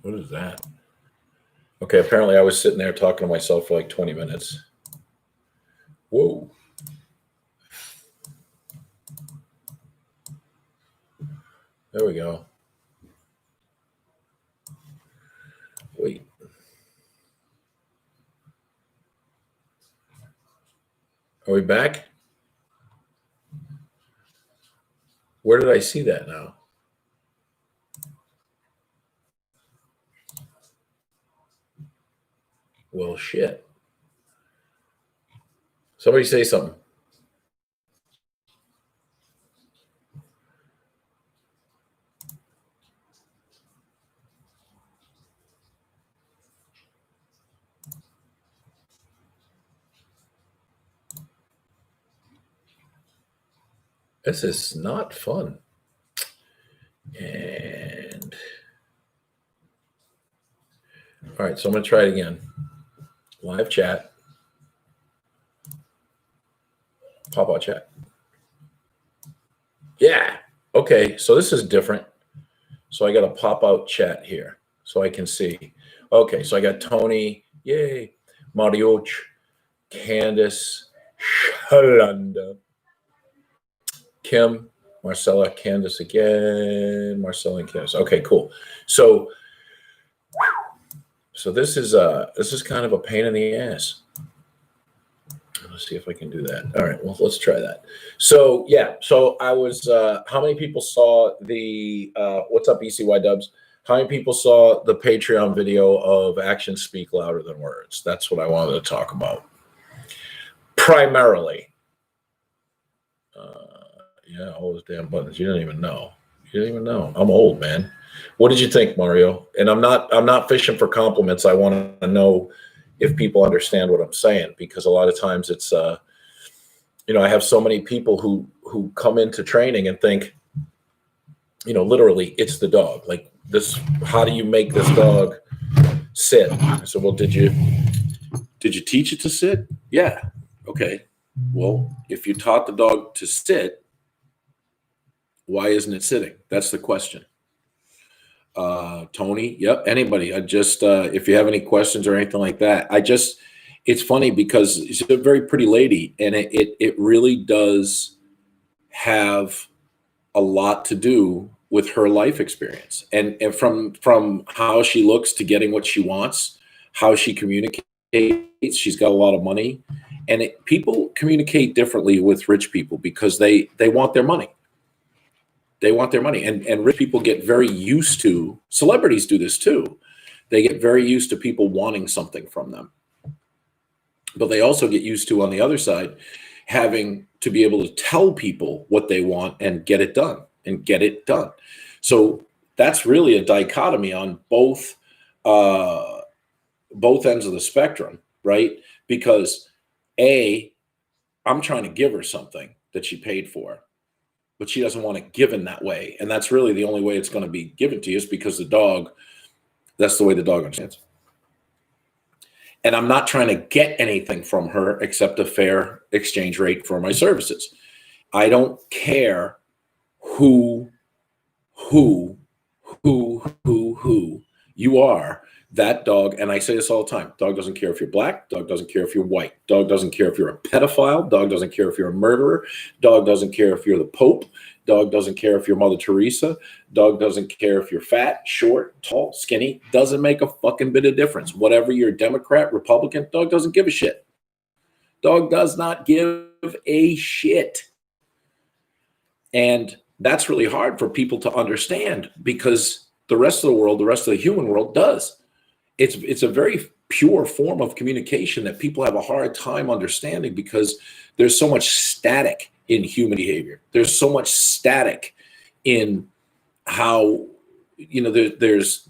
What is that? Okay, apparently I was sitting there talking to myself for like 20 minutes. Whoa. There we go. Wait. Are we back? Where did I see that now? Well, shit. Somebody say something. This is not fun. And all right, so I'm going to try it again. Live chat. Pop-out chat. Yeah. Okay, so this is different. So I got a pop-out chat here so I can see. Okay, so I got Tony, yay, Marioch, Candace, Shalanda, Kim, Marcella, Candace again, Marcella and Candace. Okay, cool. So this is kind of a pain in the ass. Let's see if I can do that. All right, well, let's try that. So yeah, so I was. How many people saw the What's Up, ECY Dubs? How many people saw the Patreon video of Actions Speak Louder Than Words? That's what I wanted to talk about. Primarily. Yeah, all those damn buttons. You didn't even know. You didn't even know. I'm old, man. What did you think, Mario? And I'm not fishing for compliments. I want to know if people understand what I'm saying, because a lot of times it's I have so many people who come into training and think, literally it's the dog. Like this, how do you make this dog sit? I said, well, did you teach it to sit? Yeah. Okay. Well, if you taught the dog to sit, why isn't it sitting? That's the question. Tony, yep, anybody. I just if you have any questions or anything like that, it's funny because she's a very pretty lady, and it really does have a lot to do with her life experience, and from how she looks to getting what she wants, how she communicates. She's got a lot of money, and people communicate differently with rich people because they want their money. They want their money, and rich people get very used to, celebrities do this too. They get very used to people wanting something from them. But they also get used to, on the other side, having to be able to tell people what they want and get it done. So that's really a dichotomy on both ends of the spectrum, right? Because I'm trying to give her something that she paid for, but she doesn't want it given that way. And that's really the only way it's going to be given to you, is because that's the way the dog understands. And I'm not trying to get anything from her except a fair exchange rate for my services. I don't care who you are. That dog, and I say this all the time, dog doesn't care if you're black, dog doesn't care if you're white, dog doesn't care if you're a pedophile, dog doesn't care if you're a murderer, dog doesn't care if you're the Pope, dog doesn't care if you're Mother Teresa, dog doesn't care if you're fat, short, tall, skinny, doesn't make a fucking bit of difference. Whatever you're, Democrat, Republican, dog doesn't give a shit. Dog does not give a shit. And that's really hard for people to understand, because the rest of the world, the rest of the human world does. It's a very pure form of communication that people have a hard time understanding, because there's so much static in human behavior. There's so much static in how, there's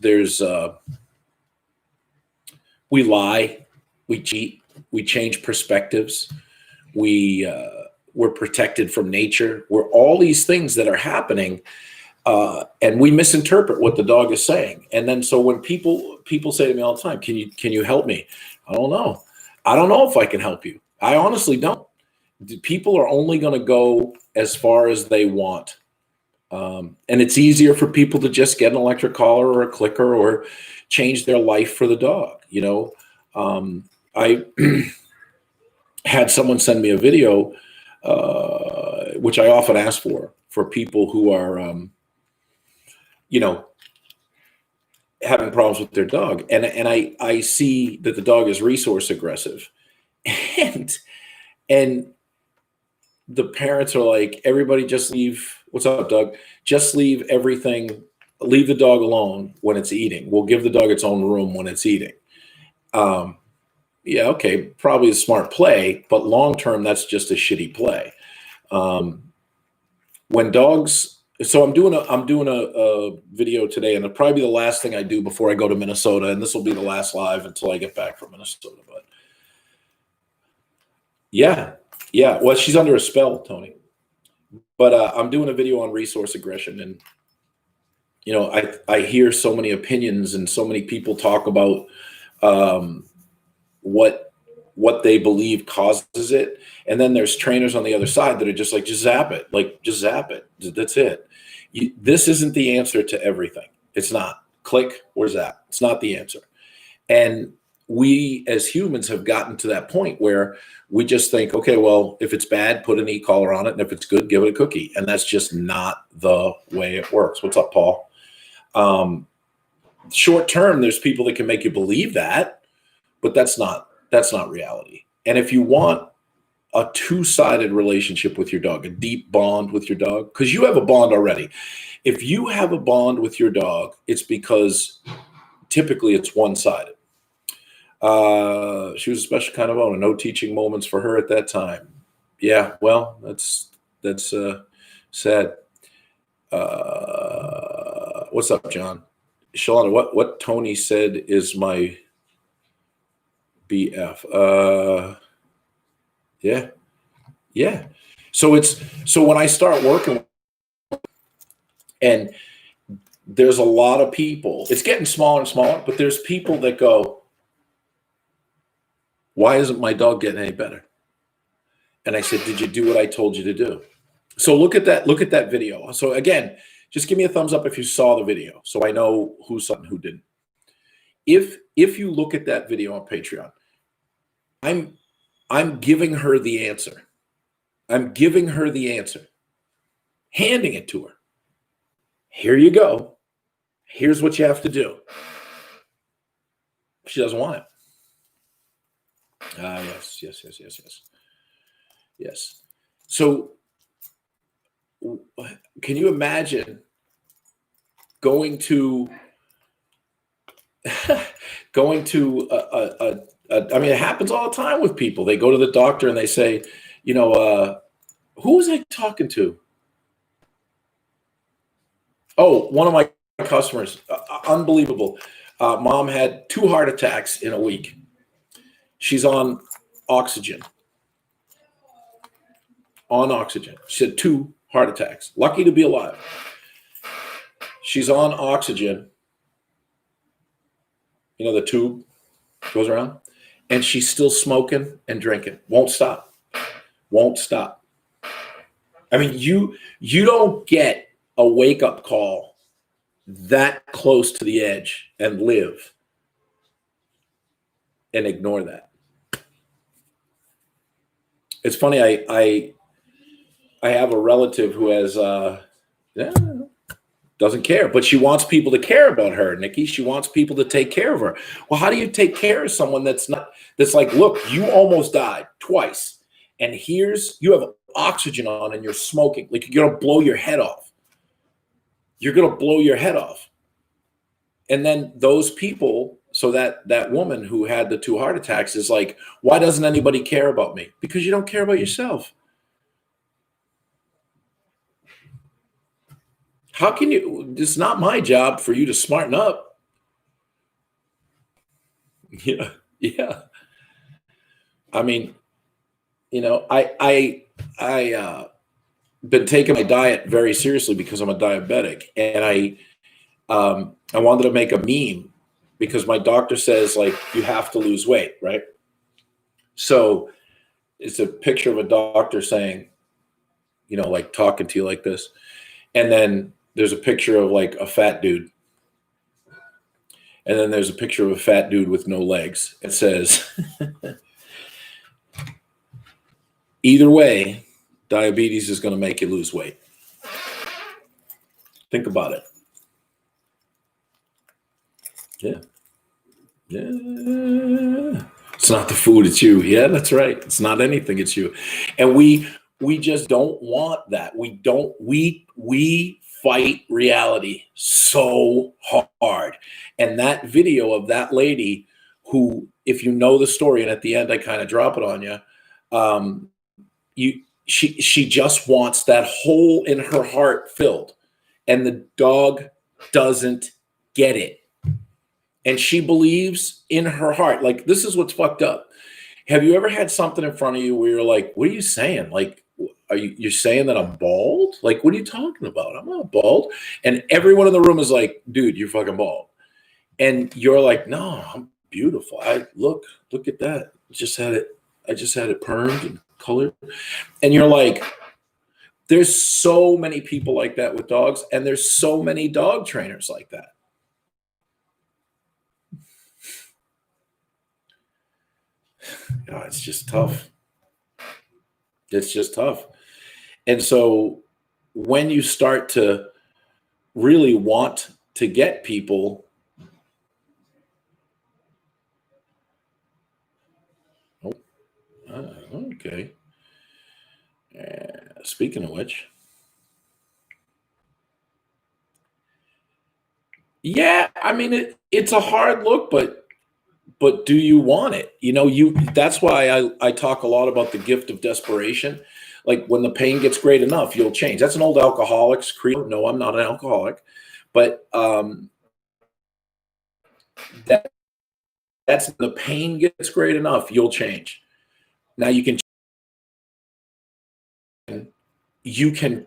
we lie, we cheat, we change perspectives, we're protected from nature. We're all these things that are happening. And we misinterpret what the dog is saying. And then so when people say to me all the time, can you help me? I don't know. I don't know if I can help you. I honestly don't. People are only going to go as far as they want. And it's easier for people to just get an electric collar or a clicker or change their life for the dog. I had someone send me a video, which I often ask for people who are, you know, having problems with their dog. And I see that the dog is resource aggressive. And, and the parents are like, everybody just leave. What's up, Doug? Just leave everything. Leave the dog alone when it's eating. We'll give the dog its own room when it's eating. Yeah, okay, probably a smart play, but long term, that's just a shitty play. When dogs, so I'm doing a video today, and it'll probably be the last thing I do before I go to Minnesota, and this will be the last live until I get back from Minnesota. But yeah, yeah. Well, she's under a spell, Tony. But I'm doing a video on resource aggression, and I hear so many opinions and so many people talk about um, what they believe causes it, and then there's trainers on the other side that are just like, just zap it, like just zap it. That's it. This isn't the answer to everything. It's not. Click or zap. It's not the answer. And we as humans have gotten to that point where we just think, okay, well, if it's bad, put an e-collar on it, and if it's good, give it a cookie. And that's just not the way it works. What's up, Paul? Short term, there's people that can make you believe that, but that's not reality. And if you want a two-sided relationship with your dog, a deep bond with your dog, because you have a bond already. If you have a bond with your dog, it's because typically it's one-sided. She was a special kind of owner. No teaching moments for her at that time. Yeah, well, that's sad. What's up, John? Shalana, what Tony said is my BF. Yeah. So when I start working, and there's a lot of people, it's getting smaller and smaller, but there's people that go, why isn't my dog getting any better? And I said, did you do what I told you to do? So look at that video. So again, just give me a thumbs up if you saw the video, so I know who saw and who didn't. If you look at that video on Patreon, I'm giving her the answer. I'm giving her the answer, handing it to her. Here you go. Here's what you have to do. She doesn't want it. Yes. So can you imagine going to I mean, it happens all the time with people. They go to the doctor and they say, who was I talking to? Oh, one of my customers, unbelievable. Mom had 2 heart attacks in a week. She's on oxygen. She had 2 heart attacks. Lucky to be alive. She's on oxygen. The tube goes around, and she's still smoking and drinking. Won't stop. I mean, you don't get a wake-up call that close to the edge and live and ignore that. It's funny. I have a relative who has doesn't care, but she wants people to care about her, Nikki. She wants people to take care of her. Well, how do you take care of someone that's like, look, you almost died twice, and you have oxygen on and you're smoking. Like, you're gonna blow your head off. And then those people, so that woman who had the 2 heart attacks is like, why doesn't anybody care about me? Because you don't care about yourself. How can you? It's not my job for you to smarten up. Yeah. I mean, I been taking my diet very seriously because I'm a diabetic, and I wanted to make a meme because my doctor says, like, you have to lose weight, right? So it's a picture of a doctor saying, like, talking to you like this. And then there's a picture of like a fat dude. And then there's a picture of a fat dude with no legs. It says, either way, diabetes is going to make you lose weight. Think about it. Yeah. Yeah. It's not the food, it's you. Yeah, that's right. It's not anything, it's you. And we just don't want that. We fight reality so hard. And that video of that lady who, if you know the story, and at the end I kind of drop it on you, she just wants that hole in her heart filled, and the dog doesn't get it. And she believes in her heart. Like, this is what's fucked up. Have you ever had something in front of you where you're like, what are you saying? Like, you're saying that I'm bald? Like, what are you talking about? I'm not bald. And everyone in the room is like, dude, you're fucking bald. And you're like, no, I'm beautiful. Look at that. I just had it permed and colored. And you're like, there's so many people like that with dogs, and there's so many dog trainers like that. Oh, it's just tough. It's just tough. And so when you start to really want to get people, okay. Speaking of which, yeah, I mean, it's a hard look, but do you want it? That's why I talk a lot about the gift of desperation. Like, when the pain gets great enough, you'll change. That's an old alcoholic's creed. No, I'm not an alcoholic, but that's the pain gets great enough, you'll change. Now you can you can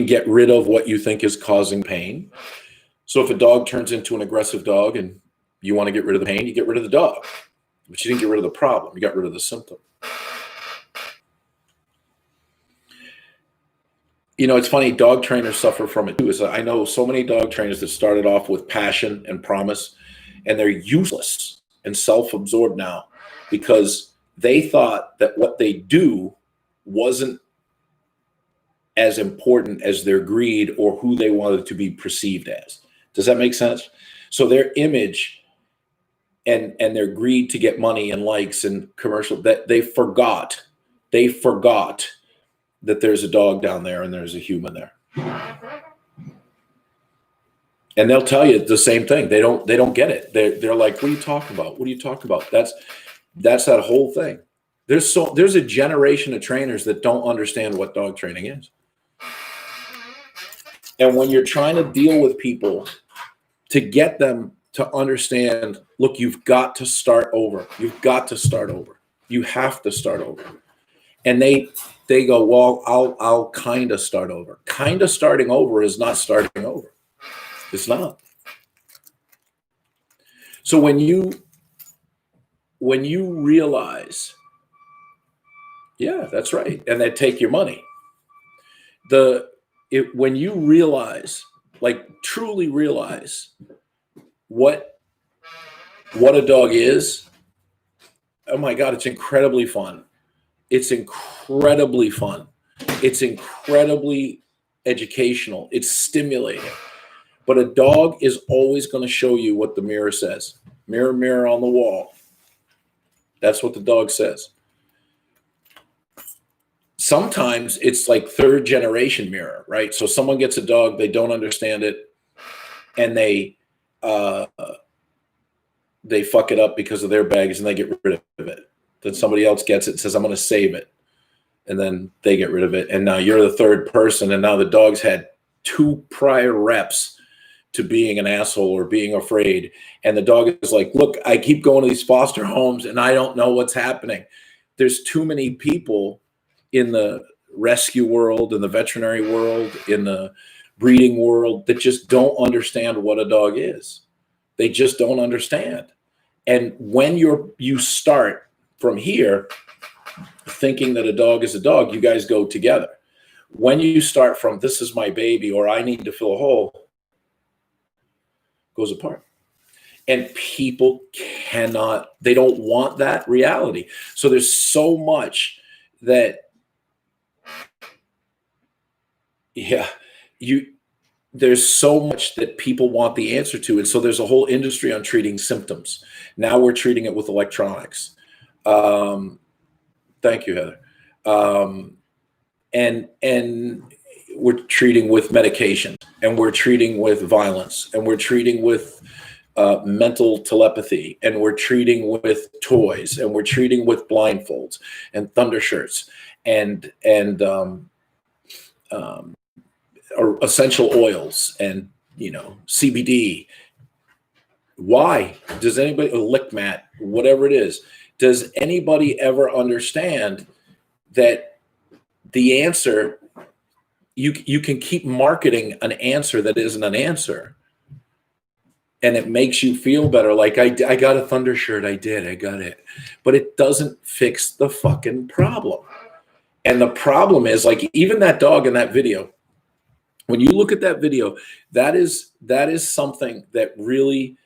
get rid of what you think is causing pain. So if a dog turns into an aggressive dog and you want to get rid of the pain, you get rid of the dog. But you didn't get rid of the problem. You got rid of the symptom. It's funny, dog trainers suffer from it too. I know so many dog trainers that started off with passion and promise, and they're useless and self-absorbed now because they thought that what they do wasn't as important as their greed or who they wanted to be perceived as. Does that make sense? So their image and their greed to get money and likes and commercial, that they forgot that there's a dog down there and there's a human there. And they'll tell you the same thing. They don't get it. They're like, what are you talking about? What are you talking about? That's that whole thing. There's a generation of trainers that don't understand what dog training is. And when you're trying to deal with people to get them to understand, look, you've got to start over. You've got to start over. You have to start over. And they go, well, I'll kind of start over. Kind of starting over is not starting over. It's not. So when you realize, yeah, that's right, and they take your money. When you realize, like truly realize what a dog is, oh my God, it's incredibly fun. It's incredibly fun. It's incredibly educational. It's stimulating. But a dog is always going to show you what the mirror says. Mirror, mirror on the wall. That's what the dog says. Sometimes it's like third generation mirror, right? So someone gets a dog, they don't understand it, and they fuck it up because of their baggage and they get rid of it. Then somebody else gets it and says, I'm going to save it. And then they get rid of it. And now you're the third person. And now the dog's had 2 prior reps to being an asshole or being afraid. And the dog is like, look, I keep going to these foster homes and I don't know what's happening. There's too many people in the rescue world, in the veterinary world, in the breeding world that just don't understand what a dog is. They just don't understand. And when you start from here, thinking that a dog is a dog, you guys go together. When you start from this is my baby or I need to fill a hole, goes apart. And people they don't want that reality. So there's so much that, yeah, there's so much that people want the answer to. And so there's a whole industry on treating symptoms. Now we're treating it with electronics. Thank you, Heather. And we're treating with medication, and we're treating with violence, and we're treating with mental telepathy, and we're treating with toys, and we're treating with blindfolds and thunder shirts and or essential oils and CBD. Why does anybody, a lick mat, whatever it is, does anybody ever understand that the answer, you can keep marketing an answer that isn't an answer, and it makes you feel better, like I got a thunder shirt, I got it, but it doesn't fix the fucking problem. And the problem is, like, even that dog in that video, when you look at that video, that is something that really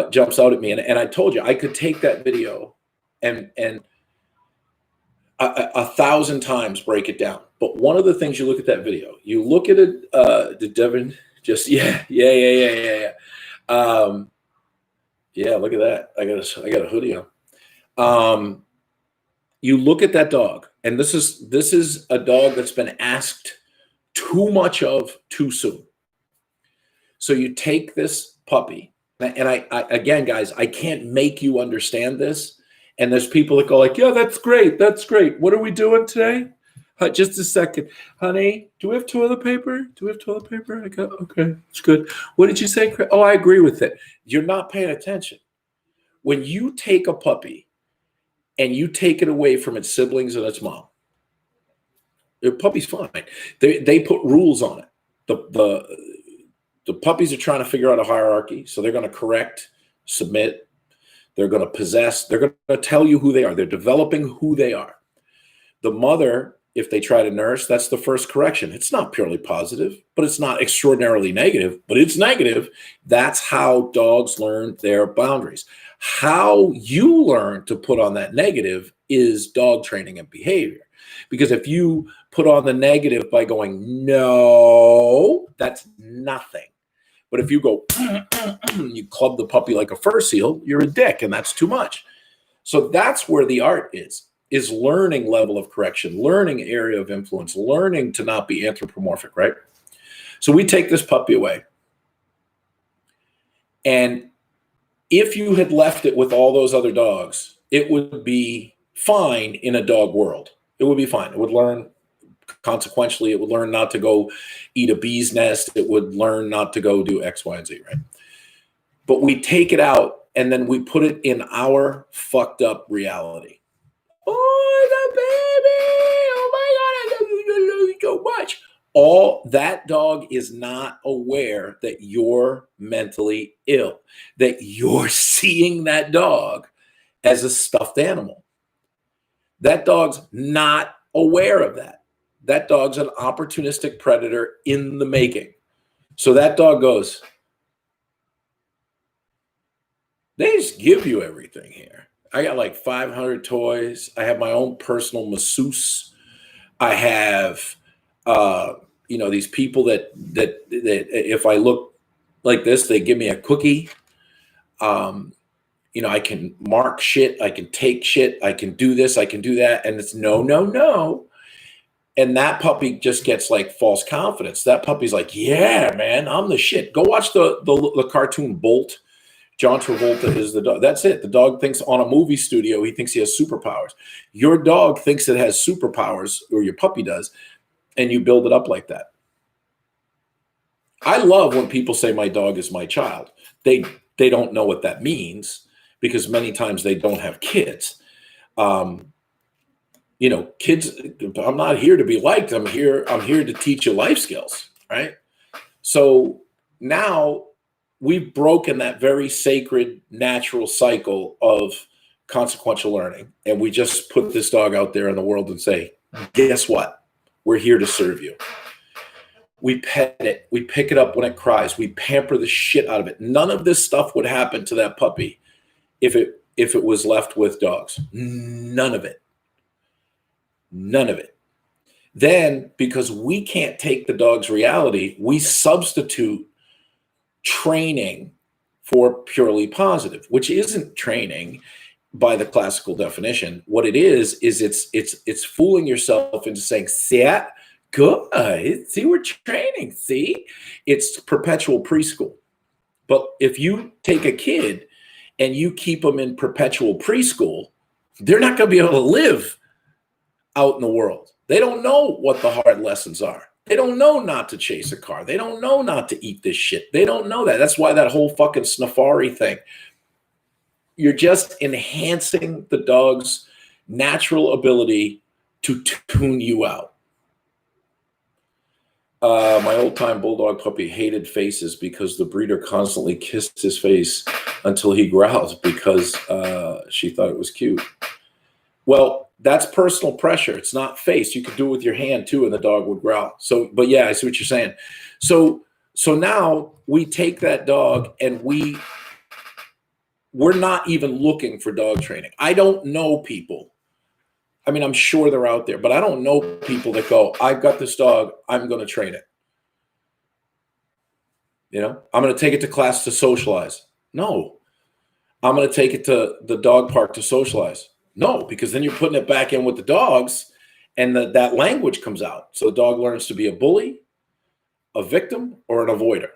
jumps out at me. And I told you I could take that video and 1,000 times break it down. But one of the things, you look at that video, you look at it, did Devin just, yeah. Yeah, look at that. I got a hoodie on. You look at that dog, and this is a dog that's been asked too much of too soon. So you take this puppy, and I again, guys, I can't make you understand this. And there's people that go like, yeah, that's great. What are we doing today? Just a second, honey. Do we have toilet paper? I got, okay, it's good. What did you say? Oh, I agree with it. You're not paying attention. When you take a puppy and you take it away from its siblings and its mom, the puppy's fine. They put rules on it. The puppies are trying to figure out a hierarchy, so they're going to correct, submit. They're going to possess. They're going to tell you who they are. They're developing who they are. The mother, if they try to nurse, that's the first correction. It's not purely positive, but it's not extraordinarily negative, but it's negative. That's how dogs learn their boundaries. How you learn to put on that negative is dog training and behavior. Because if you put on the negative by going, no, that's nothing. But if you go, you club the puppy like a fur seal, you're a dick, and that's too much. So that's where the art is learning level of correction, learning area of influence, learning to not be anthropomorphic, right? So we take this puppy away. And if you had left it with all those other dogs, it would be fine in a dog world. It would be fine. It would learn, consequentially, it would learn not to go eat a bee's nest. It would learn not to go do X, Y, and Z, right? But we take it out and then we put it in our fucked up reality. Oh, the baby! Oh my God, I love you so much. All that dog is not aware that you're mentally ill, that you're seeing that dog as a stuffed animal. That dog's not aware of that. That dog's an opportunistic predator in the making. So that dog goes, they just give you everything here. I got like 500 toys. I have my own personal masseuse. I have, these people that if I look like this, they give me a cookie. I can mark shit. I can take shit. I can do this. I can do that. And it's no, no, no. And that puppy just gets like false confidence. That puppy's like, yeah, man, I'm the shit. Go watch the cartoon Bolt. John Travolta is the dog. That's it. The dog thinks on a movie studio, he thinks he has superpowers. Your dog thinks it has superpowers, or your puppy does, and you build it up like that. I love when people say my dog is my child. They don't know what that means, because many times they don't have kids. Kids, I'm not here to be liked. I'm here to teach you life skills, right? So now we've broken that very sacred natural cycle of consequential learning, and we just put this dog out there in the world and say, guess what? We're here to serve you. We pet it. We pick it up when it cries. We pamper the shit out of it. None of this stuff would happen to that puppy if it was left with dogs. None of it. None of it. Then, because we can't take the dog's reality, we substitute training for purely positive, which isn't training by the classical definition. What it is it's fooling yourself into saying, see it? Good. See, we're training. See? It's perpetual preschool. But if you take a kid and you keep them in perpetual preschool, they're not going to be able to live out in the world. They don't know what the hard lessons are. They don't know not to chase a car. They don't know not to eat this shit. They don't know that. That's why that whole fucking Snafari thing. You're just enhancing the dog's natural ability to tune you out. My old-time bulldog puppy hated faces because the breeder constantly kissed his face until he growled because she thought it was cute. Well, that's personal pressure. It's not face. You could do it with your hand too, and the dog would growl. So, but yeah, I see what you're saying. So now we take that dog and we're not even looking for dog training. I don't know people. I mean, I'm sure they're out there, but I don't know people that go, I've got this dog, I'm going to train it. You know, I'm going to take it to class to socialize. No. I'm going to take it to the dog park to socialize. No, because then you're putting it back in with the dogs and that language comes out. So the dog learns to be a bully, a victim, or an avoider.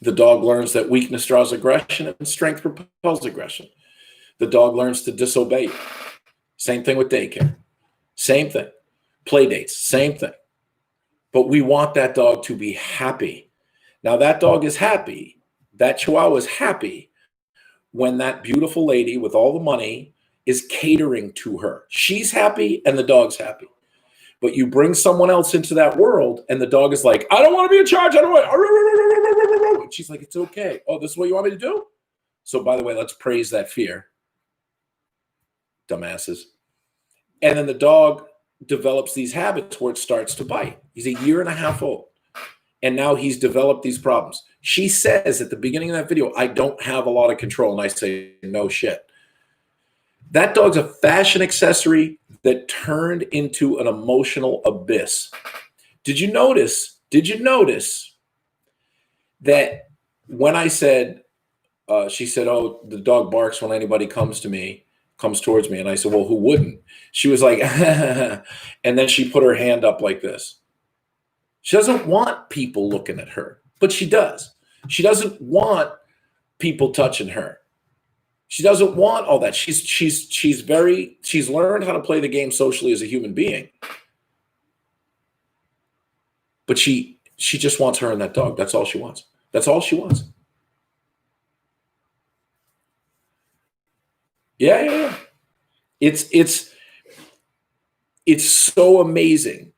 The dog learns that weakness draws aggression and strength repels aggression. The dog learns to disobey you. Same thing with daycare. Same thing. Play dates. Same thing. But we want that dog to be happy. Now that dog is happy. That Chihuahua is happy when that beautiful lady with all the money is catering to her. She's happy and the dog's happy. But you bring someone else into that world and the dog is like, I don't want to be in charge. I don't want. And she's like, it's okay. Oh, this is what you want me to do? So by the way, let's praise that fear. Dumbasses. And then the dog develops these habits where it starts to bite. He's a year and a half old. And now he's developed these problems. She says at the beginning of that video, I don't have a lot of control. And I say, no shit. That dog's a fashion accessory that turned into an emotional abyss. Did you notice that when I said, she said, oh, the dog barks when anybody comes towards me. And I said, well, who wouldn't? She was like, and then she put her hand up like this. She doesn't want people looking at her, but she does. She doesn't want people touching her. She doesn't want all that. She's learned how to play the game socially as a human being. But she just wants her and that dog. That's all she wants. That's all she wants. Yeah. It's so amazing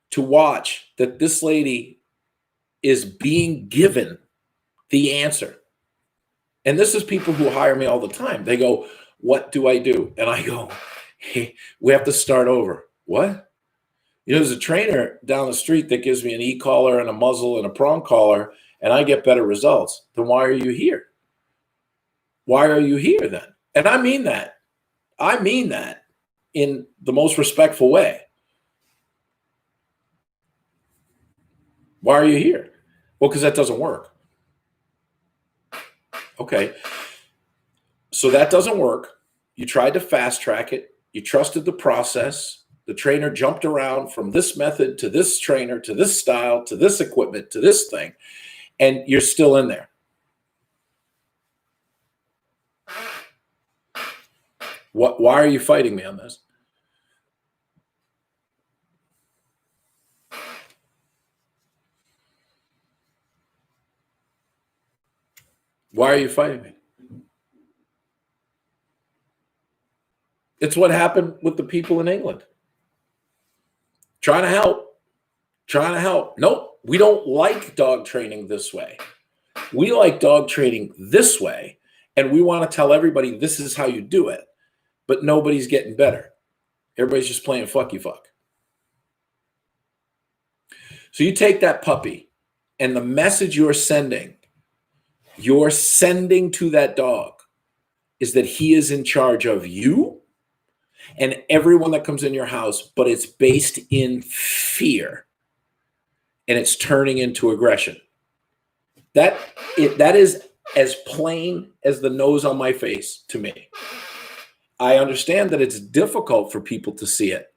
to watch that this lady is being given the answer. And this is people who hire me all the time. They go, what do I do? And I go, hey, we have to start over. What? You know, there's a trainer down the street that gives me an e-collar and a muzzle and a prong collar, and I get better results. Then why are you here? Why are you here then? And I mean that. I mean that in the most respectful way. Why are you here? Well, because that doesn't work. Okay. So that doesn't work. You tried to fast track it. You trusted the process. The trainer jumped around from this method to this trainer, to this style, to this equipment, to this thing. And you're still in there. Why are you fighting me on this? Why are you fighting me? It's what happened with the people in England. Trying to help. Nope, we don't like dog training this way. We like dog training this way. And we want to tell everybody this is how you do it, but nobody's getting better. Everybody's just playing fucky fuck. So you take that puppy, and the message you're sending to that dog is that he is in charge of you and everyone that comes in your house, but it's based in fear and it's turning into aggression. That is as plain as the nose on my face to me. I understand that it's difficult for people to see it,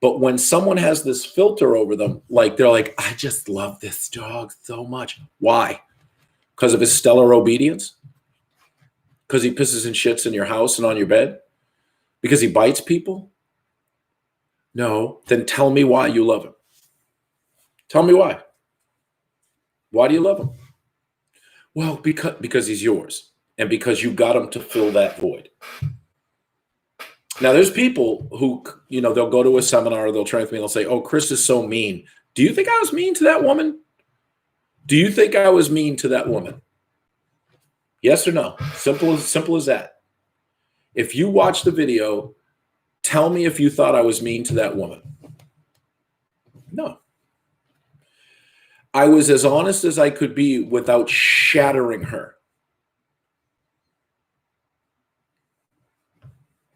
but when someone has this filter over them, like they're like, I just love this dog so much. Why? Because of his stellar obedience? Because he pisses and shits in your house and on your bed? Because he bites people? No. Then tell me why you love him. Tell me why. Why do you love him? Well, because he's yours and because you got him to fill that void. Now, there's people who, they'll go to a seminar, they'll train with me, and they'll say, oh, Chris is so mean. Do you think I was mean to that woman? Do you think I was mean to that woman? Yes or no? Simple as that. If you watch the video, tell me if you thought I was mean to that woman. No. I was as honest as I could be without shattering her.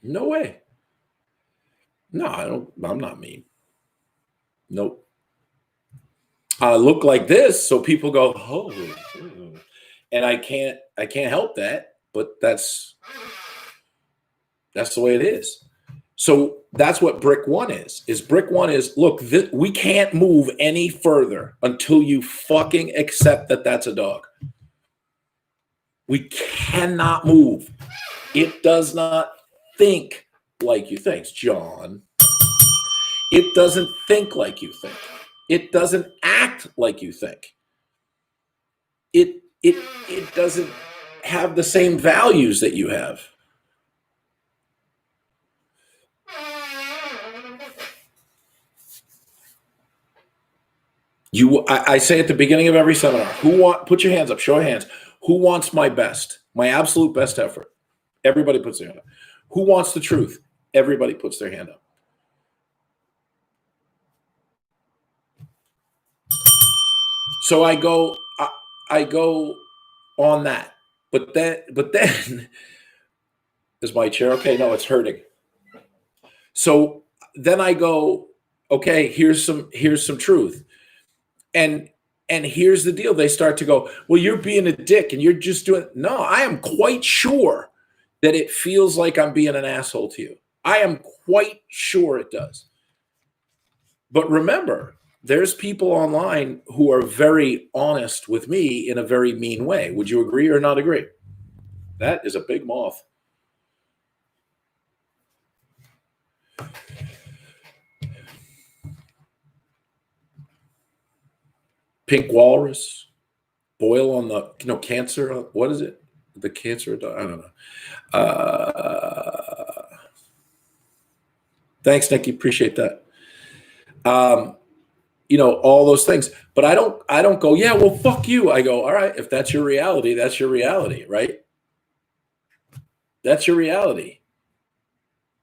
No way. No, I'm not mean. Nope. I look like this, so people go, oh, and I can't help that, but that's the way it is. So that's what brick one is. Brick one is, look, we can't move any further until you fucking accept that that's a dog. We cannot move. It does not think like you think, John. It doesn't think like you think. It doesn't act like you think. It doesn't have the same values that you have. I say at the beginning of every seminar, put your hands up, show of hands. Who wants my best, my absolute best effort? Everybody puts their hand up. Who wants the truth? Everybody puts their hand up. So I go on that, but then is my chair okay? No, it's hurting. So then I go, okay, here's some truth. And here's the deal. They start to go, well, you're being a dick and you're just doing. No, I am quite sure that it feels like I'm being an asshole to you. I am quite sure it does. But remember, there's people online who are very honest with me in a very mean way. Would you agree or not agree? That is a big moth. Pink walrus, boil on the cancer. What is it? The cancer? I don't know. Thanks, Nikki. Appreciate that. All those things. But I don't go, yeah, well, fuck you. I go, all right, if that's your reality, that's your reality, right? That's your reality.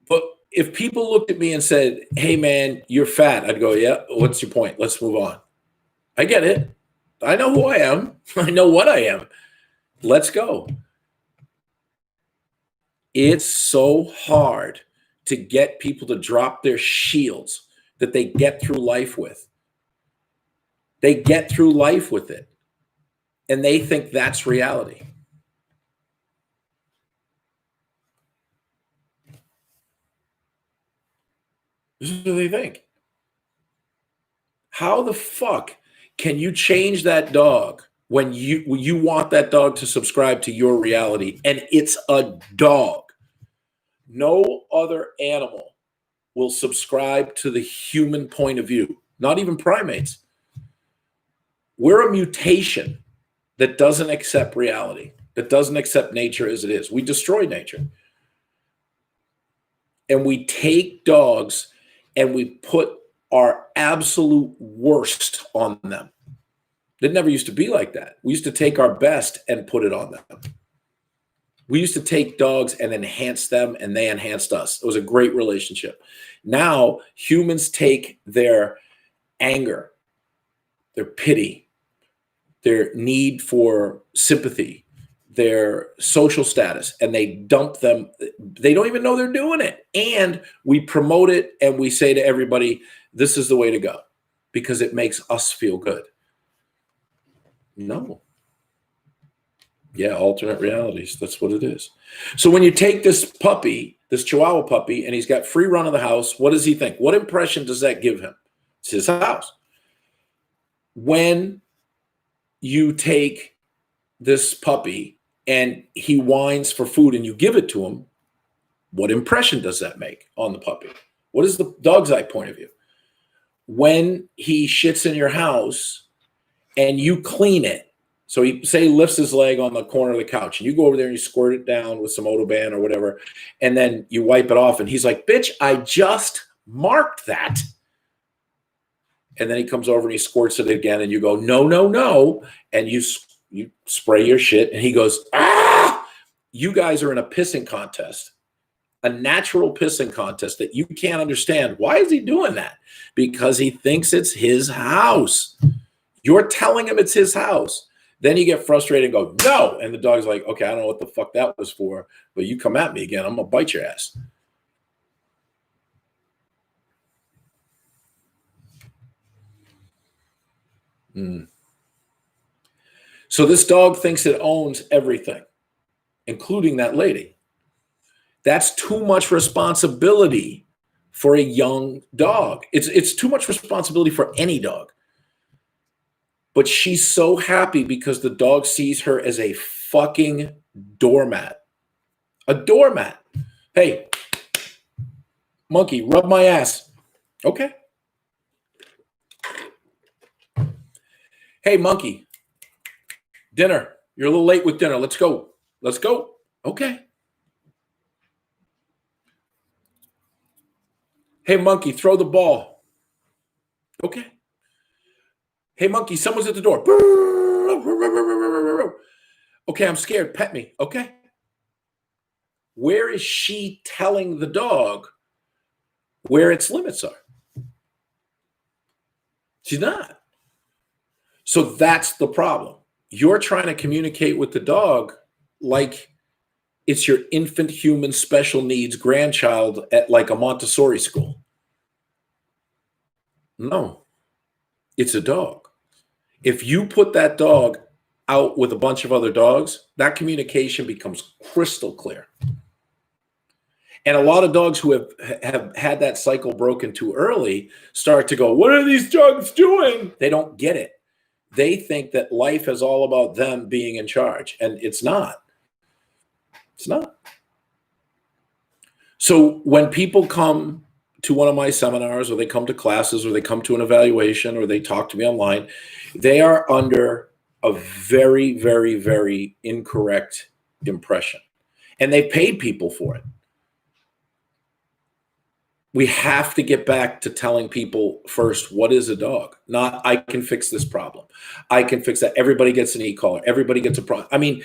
But if people looked at me and said, hey, man, you're fat, I'd go, yeah, what's your point? Let's move on. I get it. I know who I am. I know what I am. Let's go. It's so hard to get people to drop their shields that they get through life with. They get through life with it. And they think that's reality. This is what they think. How the fuck can you change that dog when you want that dog to subscribe to your reality and it's a dog? No other animal will subscribe to the human point of view, not even primates. We're a mutation that doesn't accept reality, that doesn't accept nature as it is. We destroy nature. And we take dogs and we put our absolute worst on them. It never used to be like that. We used to take our best and put it on them. We used to take dogs and enhance them, and they enhanced us. It was a great relationship. Now humans take their anger, their pity, their need for sympathy, their social status, and they dump them. They don't even know they're doing it. And we promote it and we say to everybody, this is the way to go because it makes us feel good. No. Yeah, alternate realities. That's what it is. So when you take this puppy, this Chihuahua puppy, and he's got free run of the house, what does he think? What impression does that give him? It's his house. When you take this puppy and he whines for food and you give it to him, what impression does that make on the puppy? What is the dog's eye point of view? When he shits in your house and you clean it, so he say lifts his leg on the corner of the couch and you go over there and you squirt it down with some Odoban or whatever, and then you wipe it off and he's like, bitch, I just marked that. And then he comes over and he squirts it again and you go, no, no, no. And you spray your shit and he goes, ah, you guys are in a pissing contest, a natural pissing contest that you can't understand. Why is he doing that? Because he thinks it's his house. You're telling him it's his house. Then you get frustrated and go, no. And the dog's like, okay, I don't know what the fuck that was for, but you come at me again, I'm going to bite your ass. So this dog thinks it owns everything, including that lady. That's too much responsibility for a young dog. It's too much responsibility for any dog. But she's so happy because the dog sees her as a fucking doormat. A doormat. Hey, monkey, rub my ass. Okay. Hey, monkey, dinner. You're a little late with dinner. Let's go. Let's go. Okay. Hey, monkey, throw the ball. Okay. Hey, monkey, someone's at the door. Okay, I'm scared. Pet me. Okay. Where is she telling the dog where its limits are? She's not. So that's the problem. You're trying to communicate with the dog like it's your infant human special needs grandchild at like a Montessori school. No, it's a dog. If you put that dog out with a bunch of other dogs, that communication becomes crystal clear. And a lot of dogs who have had that cycle broken too early start to go, what are these dogs doing? They don't get it. They think that life is all about them being in charge, and it's not. It's not. So when people come to one of my seminars or they come to classes or they come to an evaluation or they talk to me online, they are under a very, very, very incorrect impression. And they paid people for it. We have to get back to telling people first, what is a dog? Not, I can fix this problem. I can fix that. Everybody gets an e-collar. Everybody gets a problem. I mean,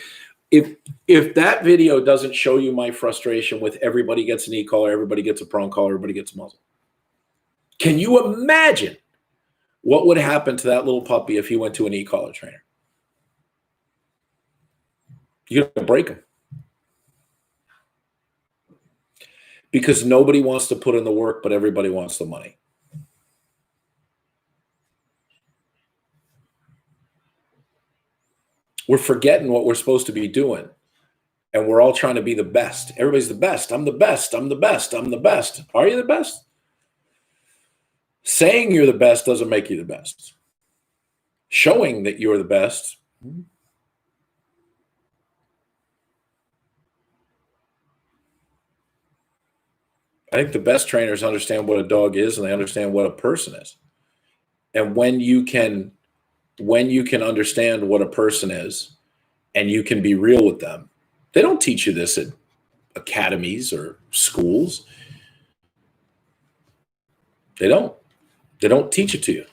if that video doesn't show you my frustration with everybody gets an e-collar, everybody gets a prong collar, everybody gets a muzzle. Can you imagine what would happen to that little puppy if he went to an e-collar trainer? You're going to break him. Because nobody wants to put in the work, but everybody wants the money. We're forgetting what we're supposed to be doing. And we're all trying to be the best. Everybody's the best. I'm the best. I'm the best. I'm the best. Are you the best? Saying you're the best doesn't make you the best. Showing that you're the best. I think the best trainers understand what a dog is and they understand what a person is. And when you can understand what a person is and you can be real with them, they don't teach you this at academies or schools. They don't teach it to you.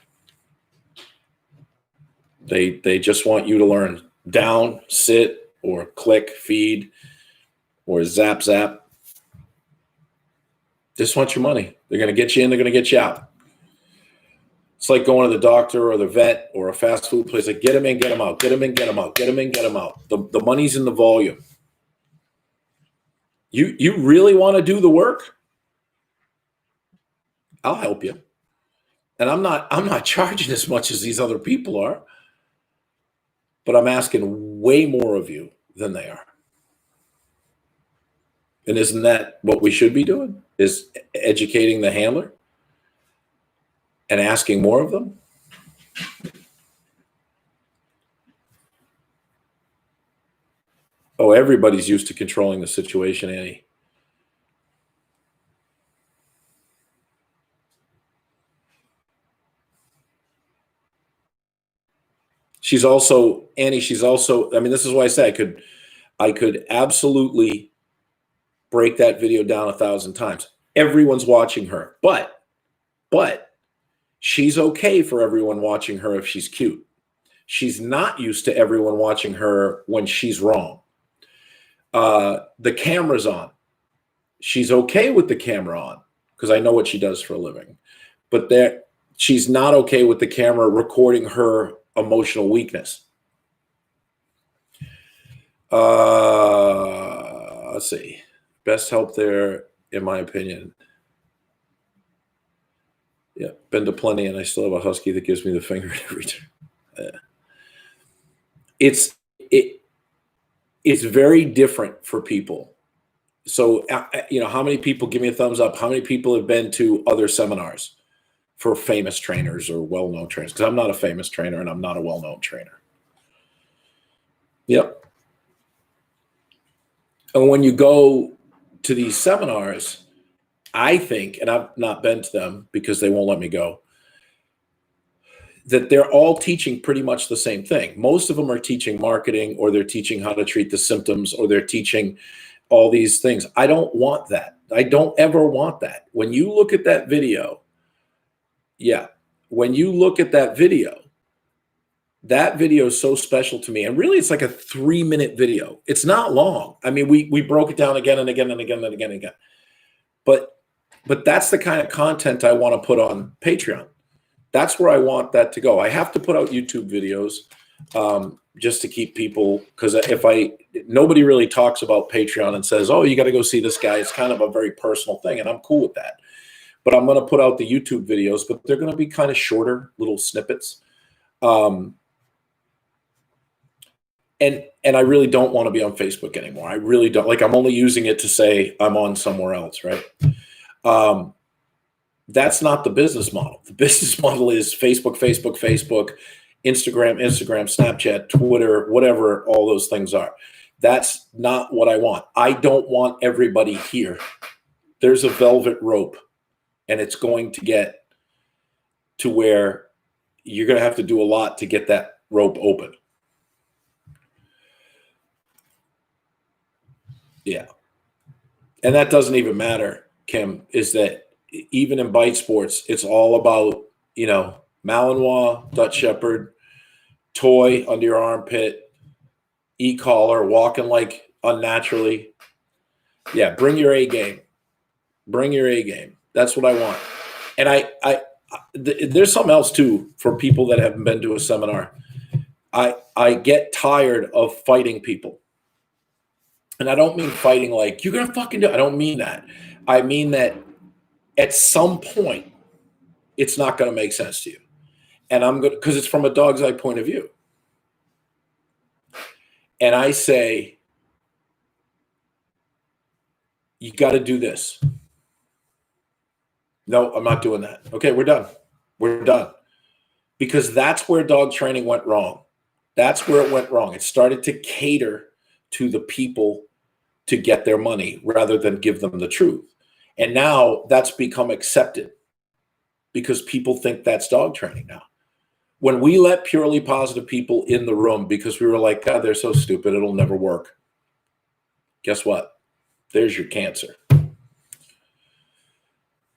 They just want you to learn down, sit, or click, feed. or zap zap. They just want your money. They're going to get you in, they're going to get you out. It's like going to the doctor or the vet or a fast food place. Like, get them in, get them out, get them in, get them out, get them in, get them out. The money's in the volume. You really want to do the work? I'll help you. And I'm not charging as much as these other people are, but I'm asking way more of you than they are. And isn't that what we should be doing? Is educating the handler and asking more of them? Oh, everybody's used to controlling the situation, Annie. She's also, Annie, she's also, I mean, this is why I say I could absolutely break that video down 1,000 times. Everyone's watching her, but she's okay for everyone watching her if she's cute. She's not used to everyone watching her when she's wrong. The camera's on. She's okay with the camera on because I know what she does for a living, but she's not okay with the camera recording her emotional weakness. Let's see. Best help there, in my opinion. Yeah, been to plenty, and I still have a husky that gives me the finger every time. It's very different for people. So, how many people give me a thumbs up? How many people have been to other seminars for famous trainers or well-known trainers? Because I'm not a famous trainer and I'm not a well-known trainer. Yep. And when you go to these seminars, I think, and I've not been to them because they won't let me go, that they're all teaching pretty much the same thing. Most of them are teaching marketing, or they're teaching how to treat the symptoms, or they're teaching all these things. I don't want that. I don't ever want that. When you look at that video, when you look at that video is so special to me. And really, it's like a 3-minute video. It's not long. I mean, we broke it down again and again and again and again and again. But that's the kind of content I want to put on Patreon. That's where I want that to go. I have to put out YouTube videos just to keep people, because nobody really talks about Patreon and says, oh, you got to go see this guy. It's kind of a very personal thing, and I'm cool with that. But I'm going to put out the YouTube videos, but they're going to be kind of shorter, little snippets. And I really don't want to be on Facebook anymore. I really don't. Like, I'm only using it to say I'm on somewhere else, right? That's not the business model. The business model is Facebook, Instagram, Snapchat, Twitter, whatever all those things are. That's not what I want. I don't want everybody here. There's a velvet rope, and it's going to get to where you're going to have to do a lot to get that rope open. Yeah. And that doesn't even matter, Kim, is that even in bite sports, it's all about, Malinois, Dutch Shepherd, toy under your armpit, e-collar, walking like unnaturally. Yeah, bring your A game. Bring your A game. That's what I want. And there's something else too for people that haven't been to a seminar. I get tired of fighting people. And I don't mean fighting like, you're going to fucking do it. I don't mean that. I mean that at some point, it's not going to make sense to you. And I'm going to, because it's from a dog's eye point of view. And I say, you got to do this. No, I'm not doing that. Okay, we're done. We're done. Because that's where dog training went wrong. That's where it went wrong. It started to cater to the people to get their money rather than give them the truth. And now that's become accepted because people think that's dog training now. When we let purely positive people in the room because we were like, God, they're so stupid, it'll never work. Guess what? There's your cancer.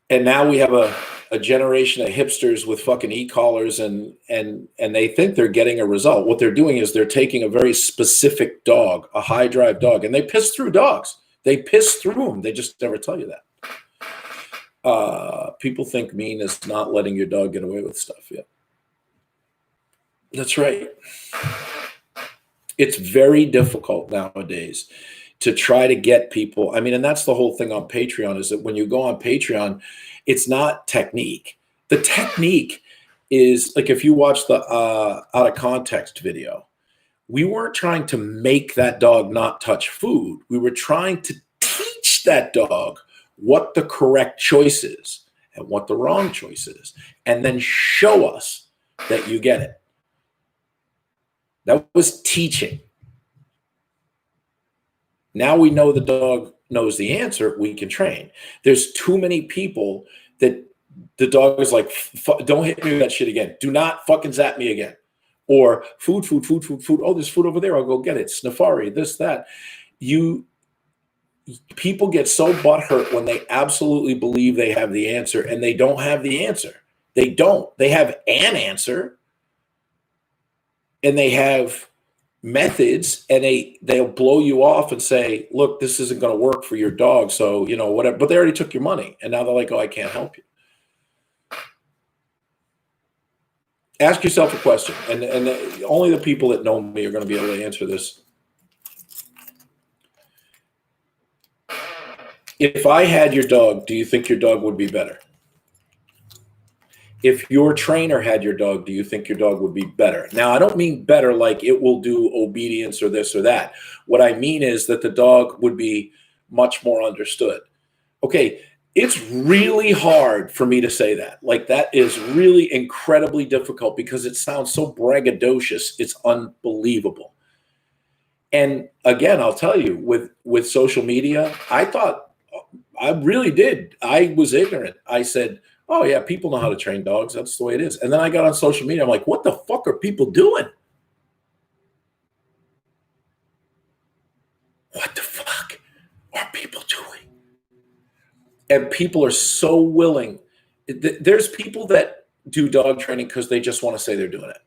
And now we have a generation of hipsters with fucking e-collars and they think they're getting a result. What they're doing is they're taking a very specific dog, a high drive dog, and they piss through dogs. They piss through them. They just never tell you that. People think mean is not letting your dog get away with stuff. Yeah, that's right. It's very difficult nowadays to try to get people. I mean, and that's the whole thing on Patreon, is that when you go on Patreon, it's not technique. The technique is like, if you watch the out of context video, we weren't trying to make that dog not touch food. We were trying to teach that dog what the correct choice is and what the wrong choice is, and then show us that you get it. That was teaching. Now we know the dog knows the answer, we can train. There's too many people that the dog is like, don't hit me with that shit again. Do not fucking zap me again. Or food. Oh, there's food over there. I'll go get it. Snifari, this, that. People get so butthurt when they absolutely believe they have the answer, and they don't have the answer. They don't. They have an answer, and they have methods, and they'll blow you off and say, look, this isn't going to work for your dog, so whatever. But they already took your money, and now they're like, oh, I can't help you. Ask yourself a question, and only the people that know me are going to be able to answer this. If I had your dog, do you think your dog would be better? If your trainer had your dog, do you think your dog would be better? Now, I don't mean better like it will do obedience or this or that. What I mean is that the dog would be much more understood. Okay, it's really hard for me to say that. Like, that is really incredibly difficult because it sounds so braggadocious. It's unbelievable. And again, I'll tell you, with social media, I really did. I was ignorant. I said, oh, yeah, people know how to train dogs. That's the way it is. And then I got on social media. I'm like, what the fuck are people doing? What the fuck are people doing? And people are so willing. There's people that do dog training because they just want to say they're doing it.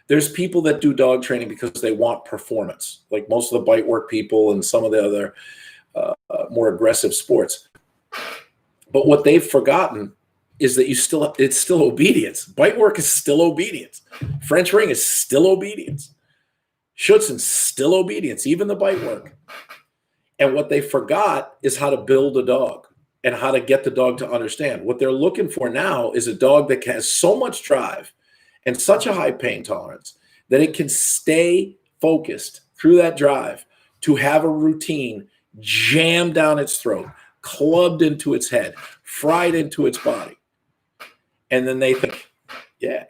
There's people that do dog training because they want performance, like most of the bite work people and some of the other more aggressive sports. But what they've forgotten is that it's still obedience. Bite work is still obedience. French ring is still obedience. Schutzen's still obedience, even the bite work. And what they forgot is how to build a dog and how to get the dog to understand. What they're looking for now is a dog that has so much drive and such a high pain tolerance that it can stay focused through that drive to have a routine jammed down its throat, clubbed into its head, fried into its body. And then they think, yeah,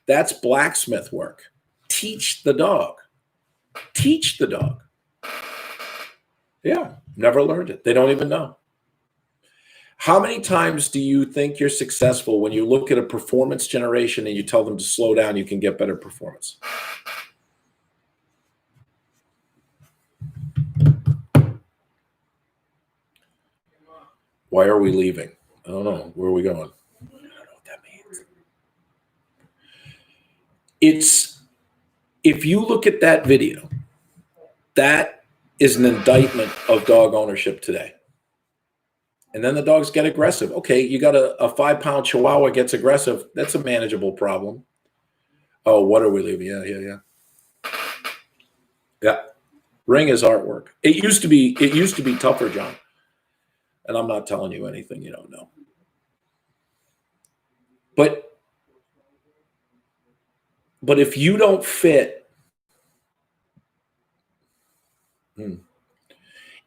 that's blacksmith work. Teach the dog. Teach the dog. Yeah, never learned it. They don't even know. How many times do you think you're successful when you look at a performance generation and you tell them to slow down, you can get better performance? Why are we leaving? I don't know. Where are we going? I don't know what that means. If you look at that video, that is an indictment of dog ownership today. And then the dogs get aggressive. Okay, you got a 5-pound Chihuahua gets aggressive. That's a manageable problem. Oh, what are we leaving? Yeah. Ring is artwork. It used to be tougher, John. And I'm not telling you anything you don't know. But if you don't fit,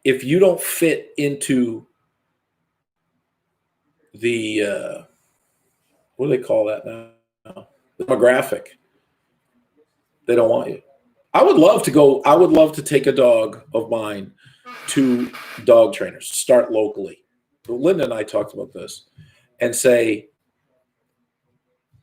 if you don't fit into the what do they call that now? The demographic, they don't want you. I would love to take a dog of mine to dog trainers, start locally. Linda and I talked about this and say,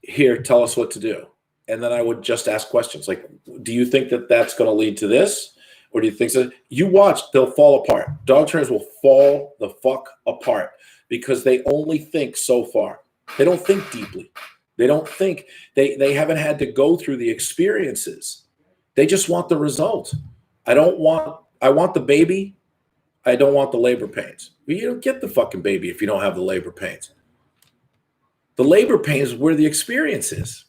here, tell us what to do. And then I would just ask questions like, do you think that that's going to lead to this? Or do you think so? You watch, they'll fall apart. Dog trainers will fall the fuck apart because they only think so far. They don't think deeply. They don't think, they haven't had to go through the experiences. They just want the result. I want the baby. I don't want the labor pains. Well, you don't get the fucking baby if you don't have the labor pains. The labor pains is where the experience is.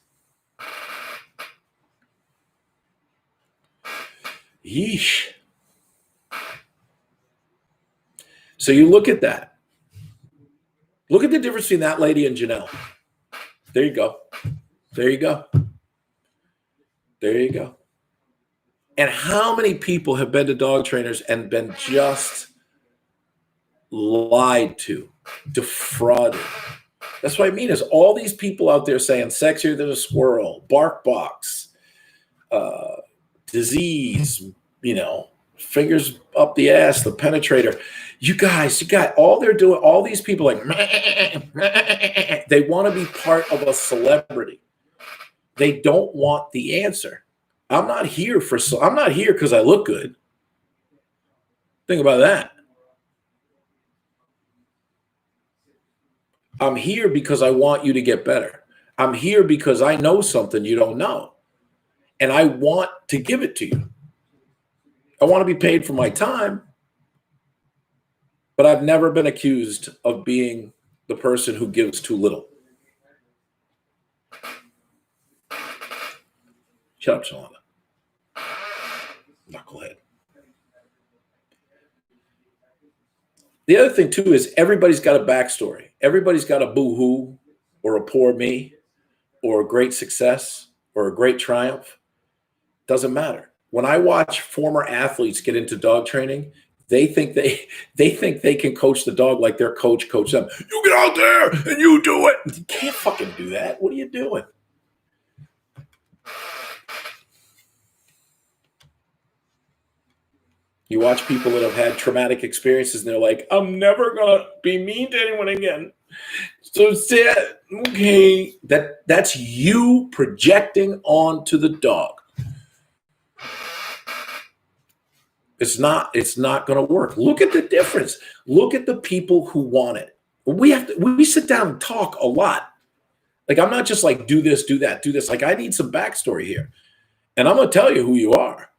Yeesh. So you look at that. Look at the difference between that lady and Janelle. There you go. There you go. There you go. And how many people have been to dog trainers and been just lied to, defrauded? That's what I mean is all these people out there saying sexier than a squirrel, bark box, disease, fingers up the ass, the penetrator. You guys, you got all they're doing, all these people like, they want to be part of a celebrity. They don't want the answer. I'm not here because I look good. Think about that. I'm here because I want you to get better. I'm here because I know something you don't know. And I want to give it to you. I want to be paid for my time. But I've never been accused of being the person who gives too little. Shut up, Shalana. Knucklehead. The other thing, too, is everybody's got a backstory. Everybody's got a boo-hoo or a poor me or a great success or a great triumph. Doesn't matter. When I watch former athletes get into dog training, they think they can coach the dog like their coach coached them. You get out there and you do it. You can't fucking do that. What are you doing? You watch people that have had traumatic experiences and they're like, I'm never gonna be mean to anyone again. So okay, that's you projecting onto the dog. It's not going to work. Look at the difference. Look at the people who want it. We sit down and talk a lot. Like, I'm not just like, do this, do that, do this. Like, I need some backstory here. And I'm going to tell you who you are.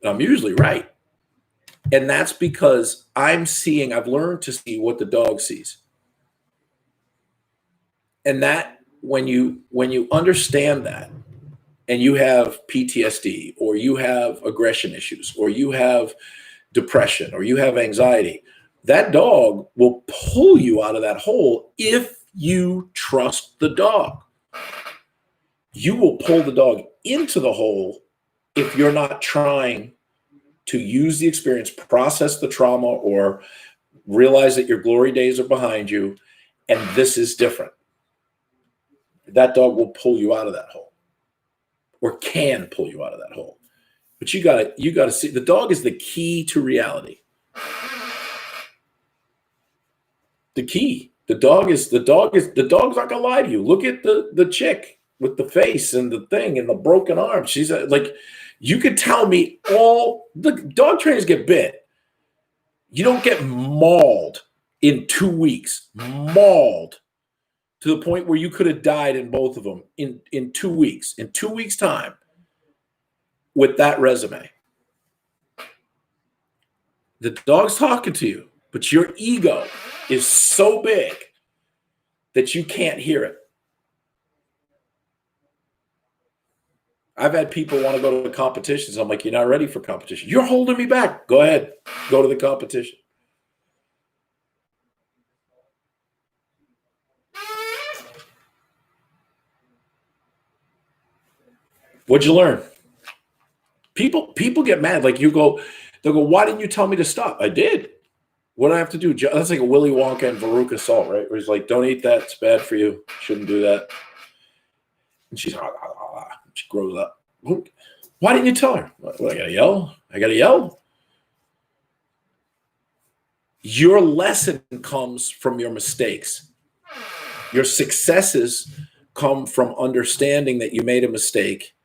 And I'm usually right. And that's because I've learned to see what the dog sees. And that when you understand that, and you have PTSD, or you have aggression issues, or you have depression, or you have anxiety, that dog will pull you out of that hole if you trust the dog. You will pull the dog into the hole if you're not trying to use the experience, process the trauma, or realize that your glory days are behind you, and this is different. That dog will pull you out of that hole. Or can pull you out of that hole. But you gotta see, the dog is the key to reality. The key. The dog's not gonna lie to you. Look at the chick with the face and the thing and the broken arm. She's like, you could tell me all the dog trainers get bit. You don't get mauled in 2 weeks. Mauled to the point where you could have died in both of them in 2 weeks. In 2 weeks' time. With that resume, the dog's talking to you, but your ego is so big that you can't hear it. I've had people want to go to the competitions. I'm like, you're not ready for competition. You're holding me back. Go ahead. Go to the competition. What'd you learn? People get mad. Like they'll go, why didn't you tell me to stop? I did. What do I have to do? That's like a Willy Wonka and Veruca Salt, right? Where he's like, don't eat that. It's bad for you. Shouldn't do that. And she grows up. Why didn't you tell her? What, I gotta yell? I gotta yell? Your lesson comes from your mistakes. Your successes come from understanding that you made a mistake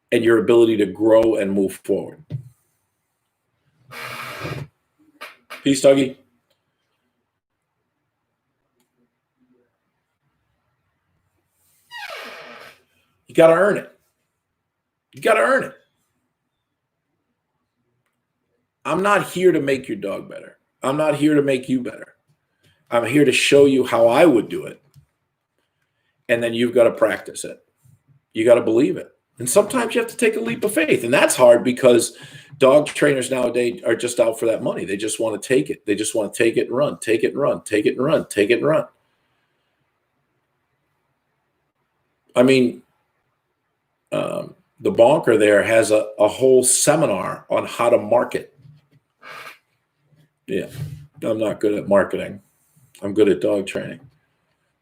and your ability to grow and move forward. Peace, Dougie. You got to earn it. You got to earn it. I'm not here to make your dog better. I'm not here to make you better. I'm here to show you how I would do it. And then you've got to practice it. You got to believe it. And sometimes you have to take a leap of faith. And that's hard because dog trainers nowadays are just out for that money. They just want to take it. They just want to take it and run, take it and run, take it and run, take it and run. I mean, the bonker there has a whole seminar on how to market. Yeah, I'm not good at marketing. I'm good at dog training,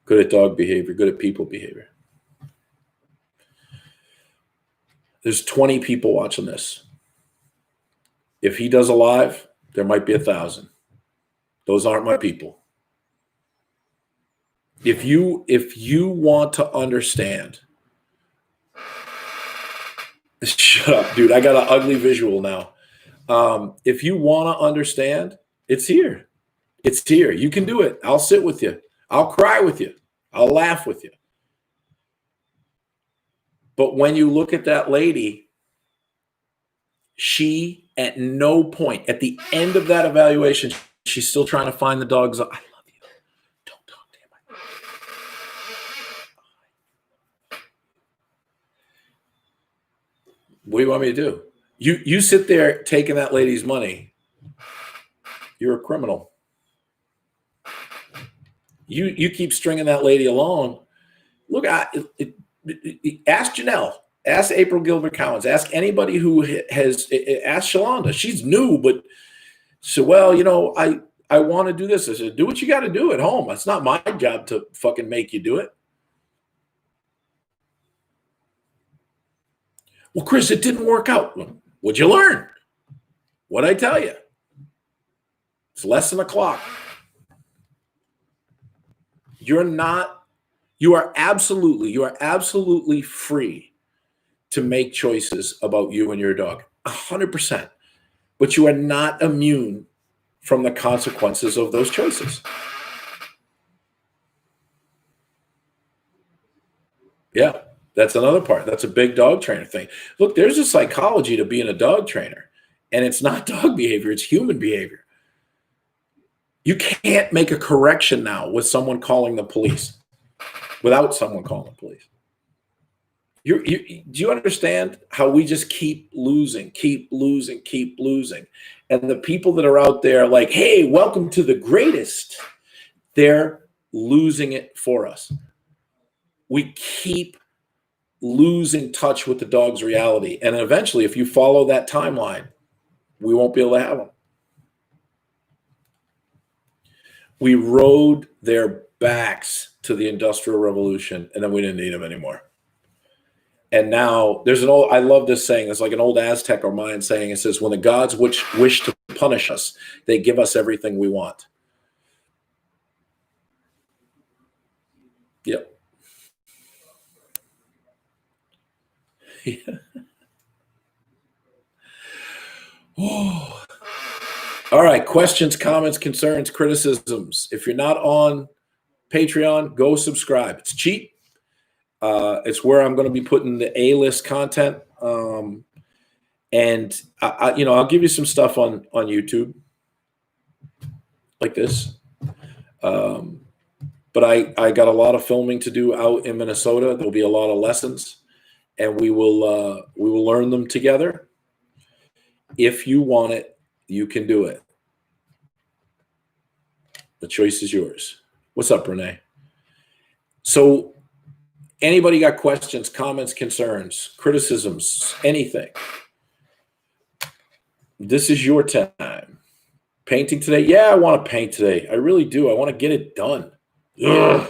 good at dog behavior, good at people behavior. There's 20 people watching this. If he does a live, there might be 1,000. Those aren't my people. If you want to understand, shut up, dude. I got an ugly visual now. If you want to understand, it's here. It's here. You can do it. I'll sit with you. I'll cry with you. I'll laugh with you. But when you look at that lady, she at no point, at the end of that evaluation, she's still trying to find the dog's. I love you. Don't talk to him. What do you want me to do? You sit there taking that lady's money. You're a criminal. You keep stringing that lady along. Look, ask Janelle, ask April Gilbert Collins, ask anybody who has, ask Shalonda. She's new, but so, well, you know, I want to do this. I said, do what you got to do at home. It's not my job to fucking make you do it. Well, Chris, it didn't work out. What'd you learn? What'd I tell you? It's less than a clock. You are absolutely free to make choices about you and your dog, 100%. But you are not immune from the consequences of those choices. Yeah, that's another part. That's a big dog trainer thing. Look, there's a psychology to being a dog trainer, and it's not dog behavior, it's human behavior. You can't make a correction now with someone calling the police, without someone calling the police. Do you understand how we just keep losing? And the people that are out there like, hey, welcome to the greatest, they're losing it for us. We keep losing touch with the dog's reality. And eventually, if you follow that timeline, we won't be able to have them. We rode their backs to the Industrial Revolution, and then we didn't need them anymore. And now there's I love this saying. It's like an old Aztec or Mayan saying. It says, when the gods wish to punish us, they give us everything we want. Yep. Yeah. Oh. All right. Questions, comments, concerns, criticisms. If you're not on Patreon, go subscribe. It's cheap. It's where I'm going to be putting the A-list content. And I'll give you some stuff on YouTube like this. But I got a lot of filming to do out in Minnesota. There'll be a lot of lessons, and we will learn them together. If you want it, you can do it. The choice is yours. What's up, Renee? So anybody got questions, comments, concerns, criticisms, anything? This is your time. Painting today? Yeah, I want to paint today. I really do. I want to get it done. Ugh.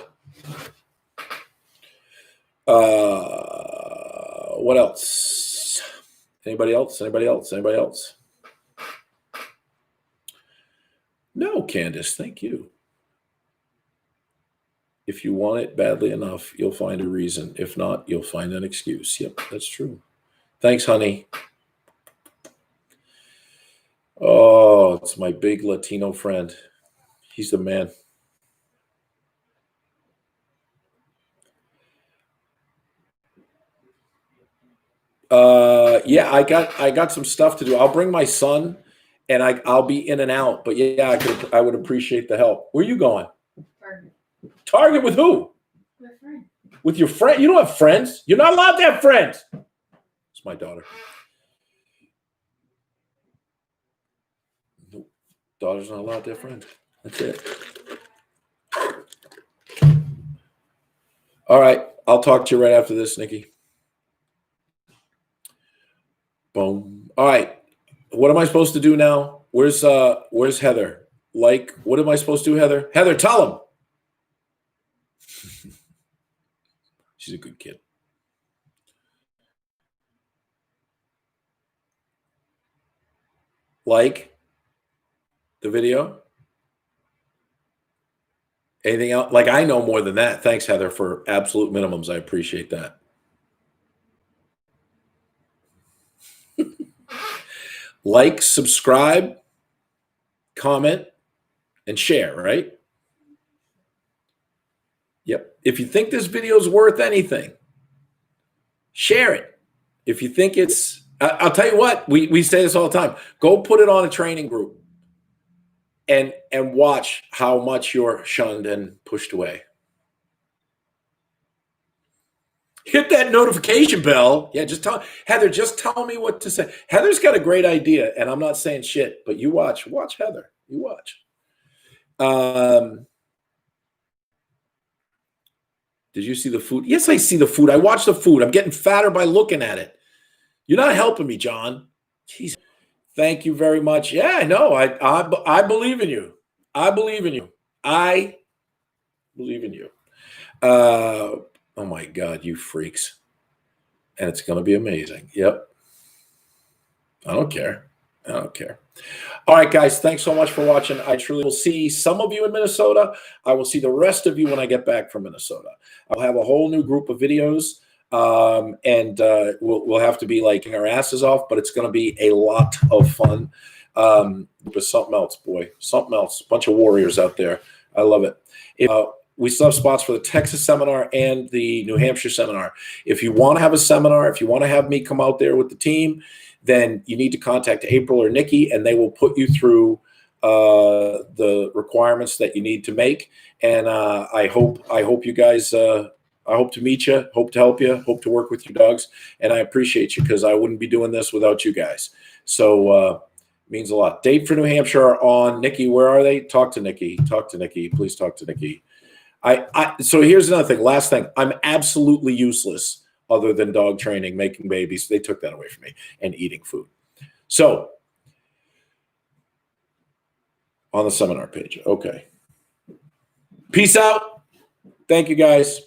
What else? Anybody else? No, Candace, thank you. If you want it badly enough, you'll find a reason. If not, you'll find an excuse. Yep, that's true. Thanks, honey. Oh, it's my big Latino friend. He's the man. Yeah, I got some stuff to do. I'll bring my son and I'll be in and out. But yeah, I would appreciate the help. Where are you going? Target. Target with who? My friend. With your friend? You don't have friends. You're not allowed to have friends. It's my daughter. Daughter's not allowed to have friends. That's it. All right. I'll talk to you right after this, Nikki. Boom. All right. What am I supposed to do now? Where's Heather? Like, what am I supposed to do, Heather? Heather, tell him. She's a good kid. Like the video? Anything else? Like, I know more than that. Thanks, Heather, for absolute minimums. I appreciate that. Like, subscribe, comment, and share, right? Yep. If you think this video is worth anything, share it. If you think it's, I'll tell you what, we say this all the time. Go put it on a training group and watch how much you're shunned and pushed away. Hit that notification bell. Yeah, just tell Heather, just tell me what to say. Heather's got a great idea, and I'm not saying shit, but you watch Heather. You watch. Did you see the food? Yes, I see the food. I watch the food. I'm getting fatter by looking at it. You're not helping me, John. Jeez. Thank you very much. Yeah, I know. I believe in you. I believe in you. I believe in you. Oh my God, you freaks. And it's going to be amazing. Yep. I don't care. I don't care. All right, guys. Thanks so much for watching. I truly will see some of you in Minnesota. I will see the rest of you when I get back from Minnesota. I'll have a whole new group of videos. And we'll have to be like our asses off, but it's going to be a lot of fun. But something else, boy, something else. A bunch of warriors out there. I love it. We still have spots for the Texas seminar and the New Hampshire seminar. If you want to have a seminar, if you want to have me come out there with the team, then you need to contact April or Nikki, and they will put you through the requirements that you need to make. And I hope you guys. I hope to meet you, hope to help you, hope to work with your dogs. And I appreciate you because I wouldn't be doing this without you guys. So it means a lot. Date for New Hampshire are on. Nikki, where are they? Talk to Nikki. Talk to Nikki. Please talk to Nikki. So here's another thing. Last thing. I'm absolutely useless other than dog training, making babies. They took that away from me, and eating food. So on the seminar page. Okay. Peace out. Thank you, guys.